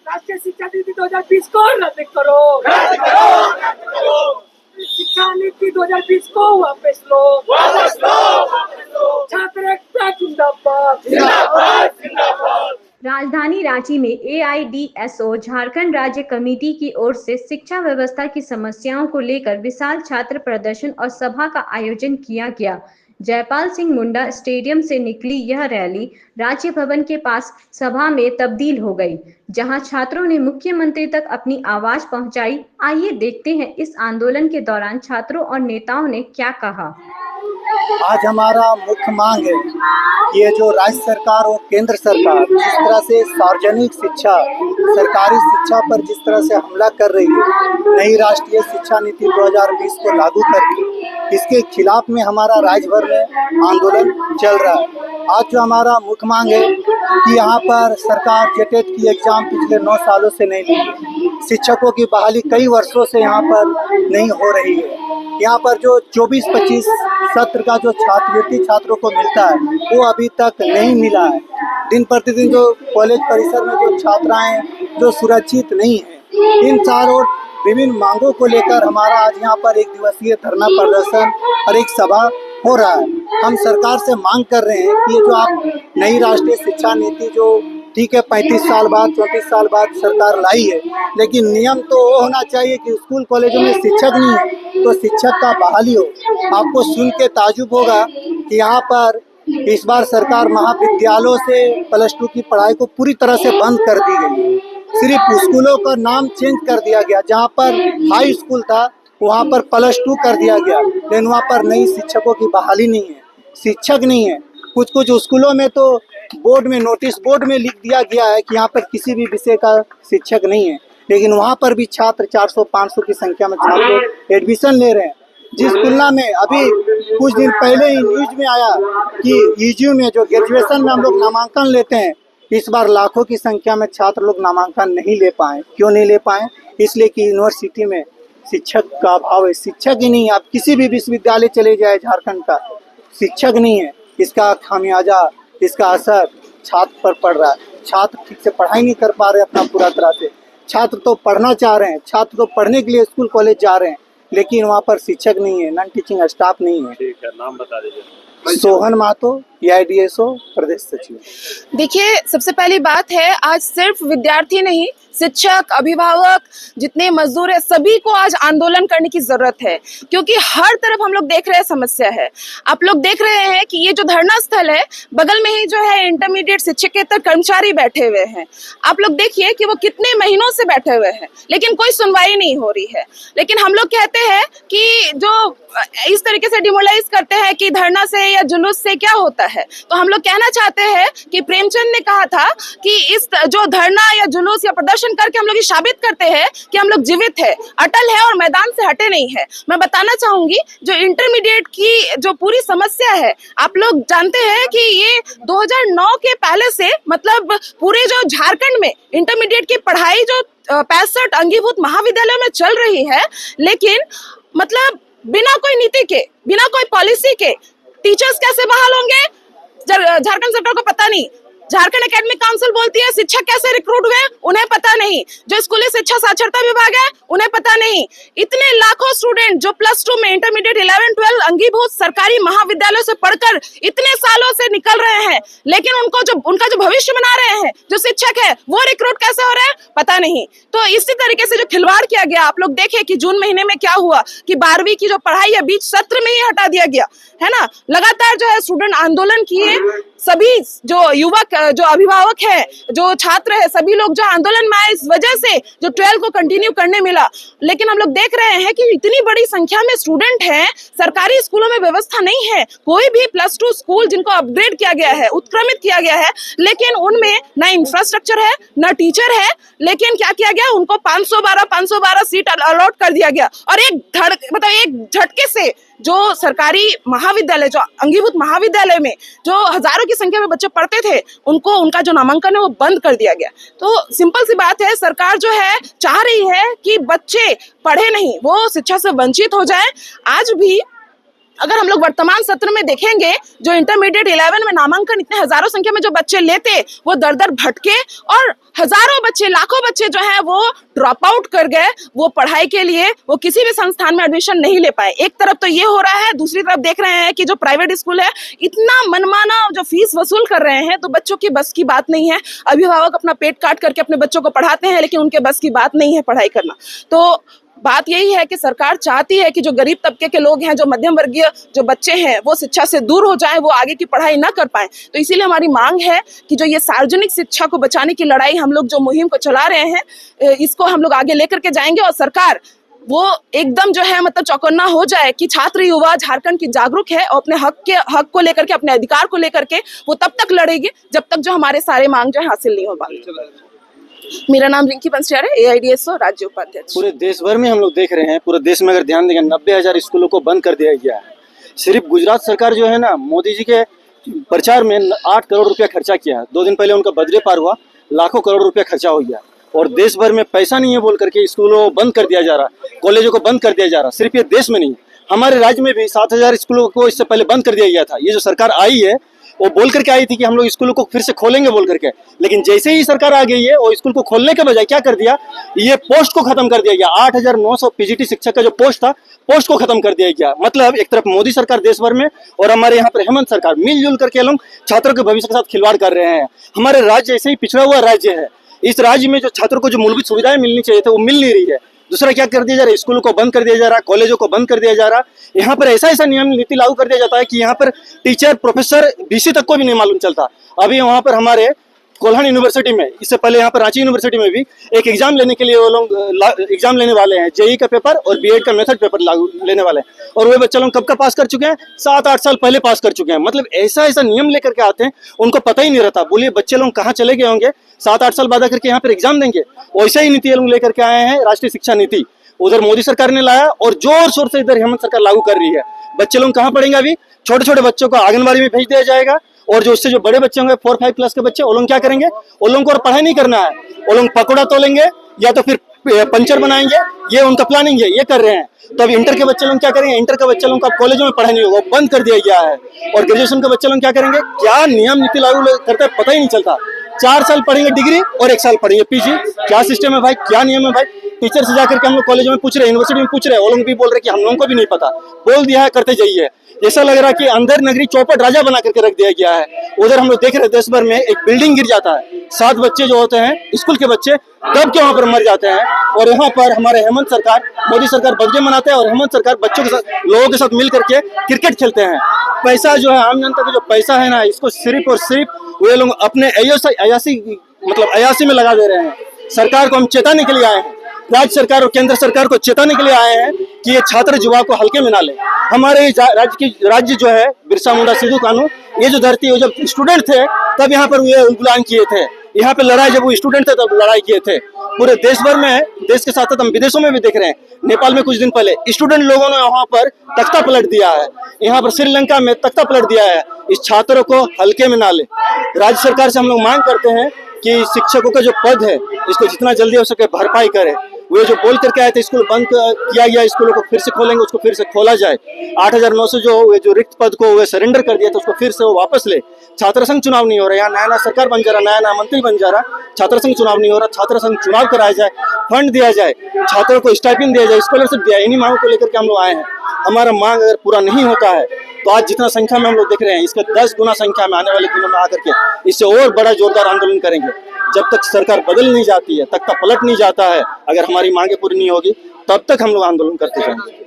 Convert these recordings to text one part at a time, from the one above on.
राष्ट्रीय शिक्षा नीति 2020 को रद्द करो, शिक्षा नीति 2020 को वापस लो, छात्र एकता जिंदाबाद। राजधानी रांची में AIDSO झारखंड राज्य कमेटी की ओर से शिक्षा व्यवस्था की समस्याओं को लेकर विशाल छात्र प्रदर्शन और सभा का आयोजन किया गया। जयपाल सिंह मुंडा स्टेडियम से निकली यह रैली राज्य भवन के पास सभा में तब्दील हो गई, जहां छात्रों ने मुख्यमंत्री तक अपनी आवाज पहुंचाई। आइए देखते हैं इस आंदोलन के दौरान छात्रों और नेताओं ने क्या कहा। आज हमारा मुख्य मांग है कि ये जो राज्य सरकार और केंद्र सरकार जिस तरह से सार्वजनिक शिक्षा, सरकारी शिक्षा पर जिस तरह से हमला कर रही है, नई राष्ट्रीय शिक्षा नीति 2020 को लागू करके, इसके खिलाफ में हमारा राज्य भर में आंदोलन चल रहा है। आज जो हमारा मुख्य मांग है कि यहाँ पर सरकार जेटेट की एग्जाम पिछले 9 सालों से नहीं ली है, शिक्षकों की बहाली कई वर्षों से यहाँ पर नहीं हो रही है। यहाँ पर जो 24-25 सत्र का जो छात्रवृत्ति छात्रों को मिलता है वो अभी तक नहीं मिला है। दिन प्रतिदिन जो कॉलेज परिसर में जो छात्राएं जो सुरक्षित नहीं है, इन चारों विभिन्न मांगों को लेकर हमारा आज यहाँ पर एक दिवसीय धरना प्रदर्शन और एक सभा हो रहा है। हम सरकार से मांग कर रहे हैं कि ये जो आप नई राष्ट्रीय शिक्षा नीति जो ठीक है 35 साल बाद 34 साल बाद सरकार लाई है, लेकिन नियम तो वो होना चाहिए कि स्कूल कॉलेजों में शिक्षक नहीं है तो शिक्षक का बहाली हो। आपको सुन के ताजुब होगा कि यहाँ पर इस बार सरकार महाविद्यालयों से +2 की पढ़ाई को पूरी तरह से बंद कर दी गई है। सिर्फ स्कूलों का नाम चेंज कर दिया गया, जहाँ पर हाई स्कूल था वहाँ पर +2 कर दिया गया, लेकिन वहाँ पर नई शिक्षकों की बहाली नहीं है, शिक्षक नहीं है। कुछ स्कूलों में तो बोर्ड में नोटिस बोर्ड में लिख दिया गया है कि यहाँ पर किसी भी विषय का शिक्षक नहीं है, लेकिन वहाँ पर भी छात्र 400-500 की संख्या में छात्र एडमिशन ले रहे हैं। जिस तुलना में अभी कुछ दिन पहले ही न्यूज में आया कि EGU में जो ग्रेजुएशन में हम लोग नामांकन लेते हैं, इस बार लाखों की संख्या में छात्र लोग नामांकन नहीं ले पाए। क्यों नहीं ले पाए? इसलिए कि यूनिवर्सिटी में शिक्षक का अभाव है। शिक्षक ही नहीं है। आप किसी भी विश्वविद्यालय चले जाए झारखंड का, शिक्षक नहीं है। इसका खामियाजा, इसका असर छात्र पर पड़ रहा है। छात्र ठीक से पढ़ाई नहीं कर पा रहे अपना पूरा तरह से। छात्र तो पढ़ना चाह रहे हैं, छात्र तो पढ़ने के लिए स्कूल कॉलेज जा रहे हैं, लेकिन वहाँ पर शिक्षक नहीं है, नॉन टीचिंग स्टाफ नहीं है। ठीक है, नाम बता दीजिए। सोहन मातो, AIDSO प्रदेश सचिव। देखिए, सबसे पहली बात है, आज सिर्फ विद्यार्थी नहीं, शिक्षक, अभिभावक, जितने मजदूर है, सभी को आज आंदोलन करने की जरूरत है, क्योंकि हर तरफ हम लोग देख रहे हैं समस्या है। आप लोग देख रहे हैं कि ये जो धरना स्थल है, बगल में ही जो है इंटरमीडिएट शिक्षकेतर कर्मचारी बैठे हुए हैं। आप लोग देखिए कि वो कितने महीनों से बैठे हुए हैं, लेकिन कोई सुनवाई नहीं हो रही है। लेकिन हम लोग कहते हैं कि जो इस तरीके से डिमोरलाइज करते हैं कि धरना से या जुलूस से क्या होता है, तो हम लोग कहना चाहते हैं कि प्रेमचंद ने कहा था कि इस जो धरना या जुलूस या प्रदर्शन करके हम लोग ये साबित करते हैं कि हम लोग जीवित है, अटल है और मैदान से हटे नहीं है। मैं बताना चाहूंगी, जो इंटरमीडिएट की जो पूरी समस्या है, आप लोग जानते हैं कि ये 2009 के पहले से, मतलब पूरे जो झारखंड में इंटरमीडिएट की पढ़ाई जो 65 अंगीभूत महाविद्यालयों में चल रही है, लेकिन मतलब बिना कोई नीति के, बिना कोई पॉलिसी के टीचर्स कैसे बहाल होंगे, झारखंड सरकार को पता नहीं। झारखंड एकेडमिक काउंसिल बोलती है शिक्षक कैसे रिक्रूट हुए, उन्हें पता नहीं। जो स्कूली शिक्षा साक्षरता विभाग है, उन्हें पता नहीं। इतने लाखों स्टूडेंट जो +2 में इंटरमीडिएट 11-12 अंगीभूत सरकारी महाविद्यालयों से पढ़कर इतने सालों से निकल रहे हैं, लेकिन उनका जो भविष्य बना रहे हैं, जो शिक्षक है, वो रिक्रूट कैसे हो रहे हैं, पता नहीं। तो इसी तरीके से जो खिलवाड़ किया गया, आप लोग देखे कि जून महीने में क्या हुआ कि 12वीं की जो पढ़ाई है बीच सत्र में ही हटा दिया गया है ना। लगातार जो है स्टूडेंट आंदोलन किए, सभी जो युवक, जो अभिभावक है, जो छात्र है, सभी लोग जो आंदोलन में आए, इस वजह से जो 12 को कंटिन्यू करने मिला। लेकिन हम लोग देख रहे हैं कि इतनी बड़ी संख्या में स्टूडेंट हैं, सरकारी स्कूलों में व्यवस्था नहीं है, कोई भी +2 स्कूल जिनको अपग्रेड किया गया है, उत्क्रमित किया गया है, लेकिन उनमें ना इंफ्रास्ट्रक्चर है, ना टीचर है। लेकिन क्या किया गया, उनको 512 सीट अलॉट कर दिया गया, और एक झटके से जो सरकारी महाविद्यालय, जो अंगीभूत महाविद्यालय में जो हजारों की संख्या में बच्चे पढ़ते थे, उनका जो नामांकन है वो बंद कर दिया गया। तो सिंपल सी बात है, सरकार जो है चाह रही है कि बच्चे पढ़े नहीं, वो शिक्षा से वंचित हो जाए। आज भी अगर हम लोग वर्तमान सत्र में देखेंगे, जो इंटरमीडिएट 11 में नामांकन इतने हजारों संख्या में जो बच्चे लेते, वो दर दर भटके और हजारों बच्चे, लाखों बच्चे जो है वो ड्रॉप आउट कर गए। वो पढ़ाई के लिए वो किसी भी संस्थान में एडमिशन नहीं ले पाए। एक तरफ तो ये हो रहा है, दूसरी तरफ देख रहे हैं कि जो प्राइवेट स्कूल है इतना मनमाना जो फीस वसूल कर रहे हैं, तो बच्चों की बस की बात नहीं है। अभिभावक अपना पेट काट करके अपने बच्चों को पढ़ाते हैं, लेकिन उनके बस की बात नहीं है पढ़ाई करना। तो बात यही है कि सरकार चाहती है कि जो गरीब तबके के लोग हैं, जो मध्यम वर्गीय जो बच्चे हैं, वो शिक्षा से दूर हो जाएं, वो आगे की पढ़ाई ना कर पाएं। तो इसीलिए हमारी मांग है कि जो ये सार्वजनिक शिक्षा को बचाने की लड़ाई हम लोग जो मुहिम को चला रहे हैं, इसको हम लोग आगे लेकर के जाएंगे और सरकार वो एकदम जो है मतलब चौकन्ना हो जाए कि छात्र युवा झारखंड की जागरूक है और अपने हक को लेकर के, अपने अधिकार को लेकर के वो तब तक लड़ेगी जब तक जो हमारे सारे मांग जो है हासिल नहीं हो पाएगी। मेरा नाम रिंकी बंसियार है, AIDSO राज्य उपाध्यक्ष। पूरे देश भर में हम लोग देख रहे हैं, पूरे देश में अगर ध्यान देंगे 90,000 स्कूलों को बंद कर दिया गया है। सिर्फ गुजरात सरकार जो है ना, मोदी जी के प्रचार में 8 करोड़ रुपया खर्चा किया है। 2 दिन पहले उनका बर्थडे पार हुआ, लाखों करोड़ रुपया खर्चा हो गया और देश भर में पैसा नहीं है बोल करके स्कूलों को बंद कर दिया जा रहा, कॉलेजों को बंद कर दिया जा रहा। सिर्फ ये देश में नहीं, हमारे राज्य में भी 7,000 स्कूलों को इससे पहले बंद कर दिया गया था। ये जो सरकार आई है वो बोल करके आई थी कि हम लोग स्कूलों को फिर से खोलेंगे बोल करके, लेकिन जैसे ही सरकार आ गई है और स्कूल को खोलने के बजाय क्या कर दिया, ये पोस्ट को खत्म कर दिया गया। 8,900 PGT शिक्षक का जो पोस्ट था, पोस्ट को खत्म कर दिया गया। मतलब एक तरफ मोदी सरकार देश भर में और हमारे यहाँ पर हेमंत सरकार मिलजुल करके लोग छात्रों के भविष्य के साथ खिलवाड़ कर रहे हैं। हमारे राज्य ऐसे ही पिछड़ा हुआ राज्य है। इस राज्य में जो छात्रों को जो मूलभूत सुविधाएं मिलनी चाहिए थे वो मिल नहीं रही है। दूसरा क्या कर दिया जा रहा है, स्कूलों को बंद कर दिया जा रहा है, कॉलेजों को बंद कर दिया जा रहा है। यहाँ पर ऐसा नियम नीति लागू कर दिया जाता है कि यहाँ पर टीचर, प्रोफेसर, VC तक को भी नहीं मालूम चलता। अभी वहाँ पर हमारे कोल्हान यूनिवर्सिटी में, इससे पहले यहाँ पर रांची यूनिवर्सिटी में भी एक एग्जाम लेने के लिए वो लोग एग्जाम लेने वाले हैं, JEE का पेपर और BEd का मेथड पेपर लागू लेने वाले हैं। और वे बच्चे लोग कब का पास कर चुके हैं, 7-8 साल पहले पास कर चुके हैं। मतलब ऐसा नियम लेकर के आते हैं, उनको पता ही नहीं रहता। बोलिए बच्चे लोग कहाँ चले गए होंगे, 7-8 साल बाद आकर के यहाँ पर एग्जाम देंगे। वैसा ही नीति लोग लेकर के आए हैं, राष्ट्रीय शिक्षा नीति उधर मोदी सरकार ने लाया और जोर शोर से इधर हेमंत सरकार लागू कर रही है। बच्चे लोग कहाँ पढ़ेंगे, अभी छोटे छोटे बच्चों को आंगनबाड़ी में भेज दिया जाएगा और जो उससे जो बड़े बच्चे होंगे 4-5 क्लास के बच्चे, वो लोग क्या करेंगे, वो लोगों को और पढ़ाई नहीं करना है, वो लोग पकौड़ा तोलेंगे या तो फिर पंचर बनाएंगे, ये उनका प्लानिंग है, ये कर रहे हैं। तो अब इंटर के बच्चे लोग क्या करेंगे, इंटर के बच्चे लोग का कॉलेजों में पढ़ाई नहीं होगा, बंद कर दिया गया है। और ग्रेजुएशन के बच्चे लोग क्या करेंगे, क्या नियम नीति लागू करते हैं पता ही नहीं चलता। 4 साल पढ़ेंगे डिग्री और 1 साल पढ़ेंगे PG। क्या सिस्टम है भाई, क्या नियम है भाई। टीचर से जाकर के हम लोग कॉलेजों में पूछ रहे हैं, यूनिवर्सिटी में पूछ रहे हैं, वो लोग भी बोल रहे हैं कि हम लोगों को भी नहीं पता, बोल दिया है करते जाइए। ऐसा लग रहा है कि अंदर नगरी चौपट राजा बना करके रख दिया गया है। उधर हम लोग देख रहे हैं देश भर में एक बिल्डिंग गिर जाता है, 7 बच्चे जो होते हैं स्कूल के बच्चे दब के वहां पर मर जाते हैं। और यहाँ पर हमारे हेमंत सरकार, मोदी सरकार बर्थडे मनाते हैं और हेमंत सरकार बच्चों के साथ, लोगों के साथ मिल करके क्रिकेट खेलते हैं। पैसा जो है, आम जनता का जो पैसा है ना, इसको सिर्फ और सिर्फ वे लोग अपने अयासी में लगा दे रहे हैं। सरकार को हम चेताने के लिए आए हैं, राज्य सरकार और केंद्र सरकार को चेताने के लिए आए हैं कि ये छात्र युवा को हल्के में ना ले। हमारे राज्य जो है बिरसा मुंडा सिद्धू कानू, ये जो धरती, वो जब स्टूडेंट थे तब यहाँ पर ये उद्गलान किए थे, यहाँ पे लड़ाई, जब वो स्टूडेंट थे तब लड़ाई किए थे। पूरे देश भर में, देश के साथ साथ हम विदेशों में भी देख रहे हैं। नेपाल में कुछ दिन पहले स्टूडेंट लोगों ने वहाँ पर तख्ता पलट दिया है, यहाँ पर श्रीलंका में तख्ता पलट दिया है। इस छात्रों को हल्के में ना ले। राज्य सरकार से हम लोग मांग करते हैं कि शिक्षकों का जो पद है इसको जितना जल्दी हो सके भरपाई करे। वे जो बोल करके आए थे स्कूल बंद किया गया, स्कूलों को फिर से खोलेंगे, उसको फिर से खोला जाए। 8,900 जो रिक्त पद को वे सरेंडर कर दिया था, उसको फिर से वो वापस ले। छात्र संघ चुनाव नहीं हो रहा, यहाँ नया सरकार बन जा रहा, नया मंत्री बन जा रहा, छात्र संघ चुनाव नहीं हो रहा। छात्र संघ चुनाव कराया जाए, फंड दिया जाए, छात्रों को स्टाइपेंड दिया जाए, स्कॉलरशिप दिया। इन्हीं मांगों को लेकर के हम लोग आए हैं। हमारा मांग अगर पूरा नहीं होता है तो आज जितना संख्या में हम लोग देख रहे हैं, इसके 10 गुना संख्या में आने वाले दिनों में आकर के इससे और बड़ा जोरदार आंदोलन करेंगे। जब तक सरकार बदल नहीं जाती है, तख्ता पलट नहीं जाता है, अगर हमारी मांगे पूरी नहीं होगी तब तक हम लोग आंदोलन करते जाएंगे।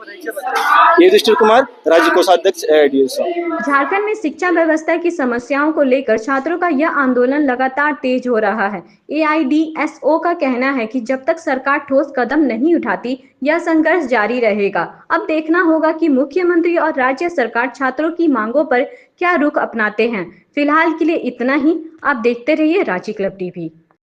युधिष्ठिर कुमार, राज्य कोषाध्यक्ष AIDSO। झारखंड में शिक्षा व्यवस्था की समस्याओं को लेकर छात्रों का यह आंदोलन लगातार तेज हो रहा है। AIDSO का कहना है कि जब तक सरकार ठोस कदम नहीं उठाती, यह संघर्ष जारी रहेगा। अब देखना होगा कि मुख्यमंत्री और राज्य सरकार छात्रों की मांगों पर क्या रुख अपनाते हैं। फिलहाल के लिए इतना ही। आप देखते रहिए रांची क्लब TV।